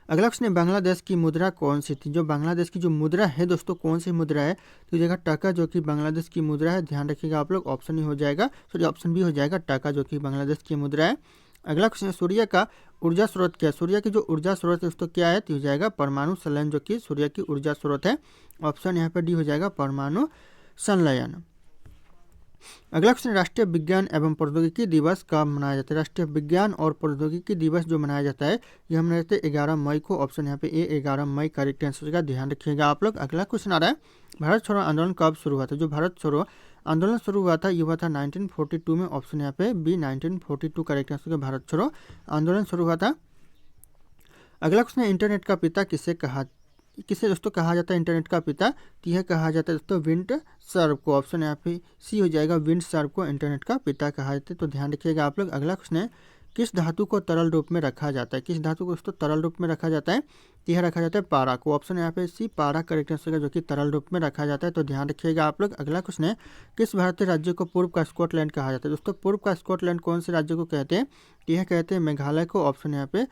अगला क्वेश्चन है, बांग्लादेश की मुद्रा कौन सी थी? जो बांग्लादेश की जो मुद्रा है दोस्तों कौन सी मुद्रा है? तो जगह टका जो कि बांग्लादेश की मुद्रा है। ध्यान रखिएगा आप लोग, ऑप्शन ही हो जाएगा, सॉरी ऑप्शन बी हो जाएगा, टका जो कि बांग्लादेश की मुद्रा है। अगला क्वेश्चन है, सूर्य का ऊर्जा स्रोत क्या है? सूर्य की जो ऊर्जा स्रोत है दोस्तों क्या है? तो हो जाएगा परमाणु संलयन, जो कि सूर्य की ऊर्जा स्रोत है। ऑप्शन यहाँ पर डी हो जाएगा, परमाणु संलयन। अगला क्वेश्चन, राष्ट्रीय विज्ञान एवं प्रौद्योगिकी दिवस कब मनाया जाता है? राष्ट्रीय विज्ञान और प्रौद्योगिकी दिवस जो मनाया जाता है यह मनाया जाता है 11 मई को। ऑप्शन यहाँ पे ए 11 मई करेक्ट आंसर का। ध्यान रखिएगा आप लोग। अगला क्वेश्चन आ रहा है, भारत छोड़ो आंदोलन कब शुरू हुआ था? जो भारत छोड़ो आंदोलन शुरू हुआ था ये हुआ था 1942 में। ऑप्शन यहाँ पे बी 1942 करेक्ट आंसर का, भारत छोड़ो आंदोलन शुरू हुआ था। अगला क्वेश्चन है, इंटरनेट का पिता किसे दोस्तों कहा जाता है इंटरनेट का पिता? तो यह कहा जाता है दोस्तों विंड सर्व को। ऑप्शन यहाँ पे सी हो जाएगा, विंड सर्व को इंटरनेट का पिता कहा जाता है। तो ध्यान रखिएगा आप लोग। अगला क्वेश्चन है, किस धातु को तरल रूप में रखा जाता है? किस धातु को दोस्तों तरल रूप में रखा जाता है? तो यह रखा जाता है पारा को। ऑप्शन यहाँ पे सी पारा करेक्ट आंसर का, जो कि तरल रूप में रखा जाता है। तो ध्यान रखिएगा आप लोग। अगला क्वेश्चन है, किस भारतीय राज्य को पूर्व का स्कॉटलैंड कहा जाता है? दोस्तों पूर्व का स्कॉटलैंड कौन से राज्य को कहते हैं? तो यह कहते हैं मेघालय को। ऑप्शन यहाँ पे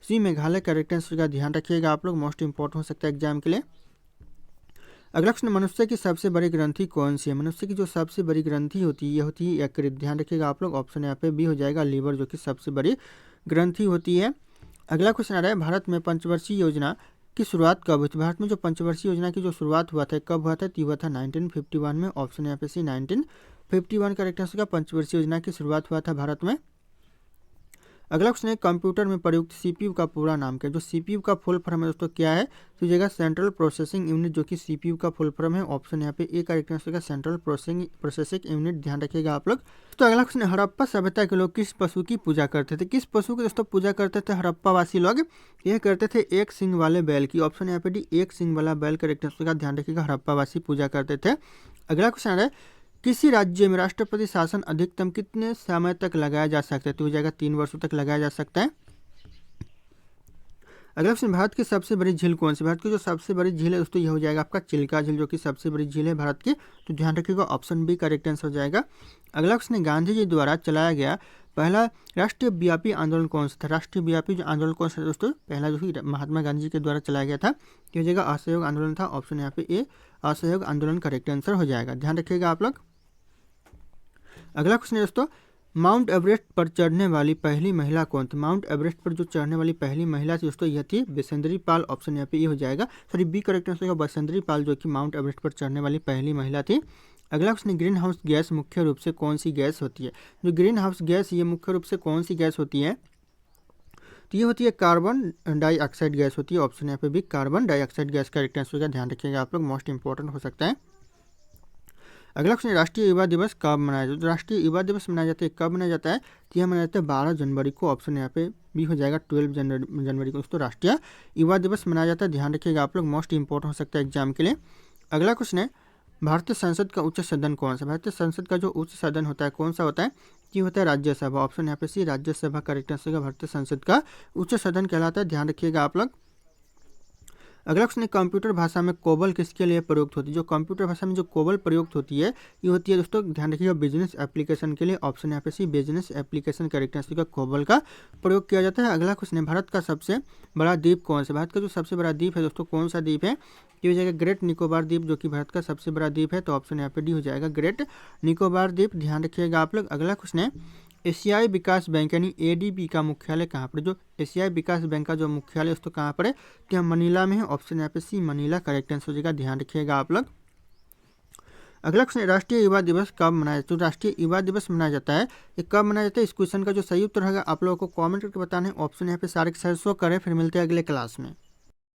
सी मेघालय करेक्ट आंसर का। ध्यान रखिएगा आप लोग, मोस्ट इंपॉर्टेंट हो सकता है एग्जाम के लिए। अगला क्वेश्चन, मनुष्य की सबसे बड़ी ग्रंथि कौन सी है? मनुष्य की जो सबसे बड़ी ग्रंथि होती है यह होती है यकृत। ध्यान रखिएगा आप लोग, ऑप्शन यहाँ पे बी हो जाएगा, लीवर, जो कि सबसे बड़ी ग्रंथि होती है। अगला क्वेश्चन आ रहा है, भारत में पंचवर्षीय योजना की शुरुआत कब हुई थी? भारत में जो पंचवर्षीय योजना की जो शुरुआत हुआ था कब हुआ था? तो हुआ था 1951 में। ऑप्शन यहाँ पे सी 1951 करेक्ट आंसर का, पंचवर्षीय योजना की शुरुआत हुआ था भारत में। अगला क्वेश्चन है, कंप्यूटर में प्रयुक्त सीपीयू का पूरा नाम क्या है? जो सीपीयू का फुल फॉर्म है दोस्तों क्या है? तो जगह सेंट्रल प्रोसेसिंग यूनिट, जो कि सीपीयू का फुल फॉर्म है। ऑप्शन यहाँ पे ए करेक्ट आंसर का, सेंट्रल प्रोसेसिंग यूनिट। ध्यान रखिएगा आप लोग। तो अगला क्वेश्चन है, हड़प्पा सभ्यता के लोग किस पशु की पूजा करते थे? किस पशु की दोस्तों पूजा करते थे हड़प्पा वासी लोग? यह करते थे एक सिंग वाले बैल की। ऑप्शन यहाँ पे डी एक सिंग वाला बैल करेक्ट आंसर का। ध्यान रखिएगा, हड़प्पा वासी पूजा करते थे। अगला क्वेश्चन आ रहा है, किसी राज्य में राष्ट्रपति शासन अधिकतम कितने समय तक लगाया जा सकता है? तो हो जाएगा 3 वर्षों तक लगाया जा सकता है। अगला क्वेश्चन, भारत की सबसे बड़ी झील कौन सी? भारत की जो सबसे बड़ी झील है दोस्तों यह हो जाएगा आपका चिल्का झील, जो कि सबसे बड़ी झील है भारत की। तो ध्यान रखिएगा, ऑप्शन बी करेक्ट आंसर हो जाएगा। अगला क्वेश्चन, गांधी जी द्वारा चलाया गया पहला राष्ट्रीय व्यापी आंदोलन कौन सा था? राष्ट्रीय व्यापी जो आंदोलन कौन सा दोस्तों पहला, जो कि महात्मा गांधी जी के द्वारा चलाया गया था? तो हो जाएगा असहयोग आंदोलन था। ऑप्शन यहाँ पे ए असहयोग आंदोलन करेक्ट आंसर हो जाएगा। ध्यान रखिएगा आप लोग। अगला क्वेश्चन है दोस्तों, माउंट एवरेस्ट पर चढ़ने वाली पहली महिला कौन थी? माउंट एवरेस्ट पर जो चढ़ने वाली पहली महिला थी दोस्तों यह थी बिसेंद्री पाल। ऑप्शन यहाँ पे ये हो जाएगा, सॉरी बी करेक्ट आंसर होगा, बिसेंद्री पाल, जो कि माउंट एवरेस्ट पर चढ़ने वाली पहली महिला थी। अगला क्वेश्चन, ग्रीन हाउस गैस मुख्य रूप से कौन सी गैस होती है? जो ग्रीन हाउस गैस ये मुख्य रूप से कौन सी गैस होती है? तो ये होती है कार्बन डाइऑक्साइड गैस होती है। ऑप्शन यहाँ पे भी कार्बन डाइऑक्साइड गैस का करेक्ट आंसर होगा। ध्यान रखिएगा आप लोग, मोस्ट इंपॉर्टेंट हो सकता है। अगला क्वेश्चन, राष्ट्रीय युवा दिवस कब मनाया जाता है? राष्ट्रीय युवा दिवस मनाया जाता है कब मनाया जाता है? तो यह मनाया जाता है 12 जनवरी को। ऑप्शन यहाँ पे बी हो जाएगा, 12 जनवरी को दोस्तों राष्ट्रीय युवा दिवस मनाया जाता है। ध्यान रखिएगा आप लोग, मोस्ट इंपॉर्टेंट हो सकता है एग्जाम के लिए। अगला क्वेश्चन है, भारतीय संसद का उच्च सदन कौन सा? भारतीय संसद का जो उच्च सदन होता है कौन सा होता है? ये होता है राज्यसभा। ऑप्शन यहाँ पे सी राज्यसभा करेक्ट आंसर का, भारतीय संसद का उच्च सदन कहलाता है। ध्यान रखिएगा आप लोग। अगला क्वेश्चन है, कंप्यूटर भाषा में कोबल किसके लिए प्रयुक्त होती है? जो कंप्यूटर भाषा में जो कोबल प्रयुक्त होती है ये होती है दोस्तों, ध्यान रखिएगा, बिजनेस एप्लीकेशन के लिए। ऑप्शन यहाँ पे सी, बिजनेस एप्लीकेशन कैरेक्टरिस्टिक का कोबल का प्रयोग किया जाता है। अगला क्वेश्चन है, भारत का सबसे बड़ा द्वीप कौन सा? भारत का जो सबसे बड़ा द्वीप है दोस्तों, कौन सा द्वीप है? ये हो जाएगा ग्रेट निकोबार द्वीप, जो कि भारत का सबसे बड़ा द्वीप है। तो ऑप्शन यहाँ पे डी हो जाएगा, ग्रेट निकोबार द्वीप। ध्यान रखिएगा आप लोग। अगला क्वेश्चन है, एशियाई विकास बैंक यानी एडीबी का मुख्यालय कहाँ पर? जो एशियाई विकास बैंक का जो मुख्यालय दोस्तों कहाँ पर है? तो मनीला में है। ऑप्शन यहाँ पे सी, मनीला करेक्ट आंसर हो जाएगा। ध्यान रखिएगा आप लोग। अगला क्वेश्चन, राष्ट्रीय युवा दिवस कब मनाया जाता है? तो राष्ट्रीय युवा दिवस मनाया जाता है, ये कब मनाया जाता है? इस क्वेश्चन का जो सही उत्तर होगा आप लोगों को कमेंट करके बताना है। ऑप्शन यहाँ पे सारे के सारे शो करें। फिर मिलते हैं अगले क्लास में।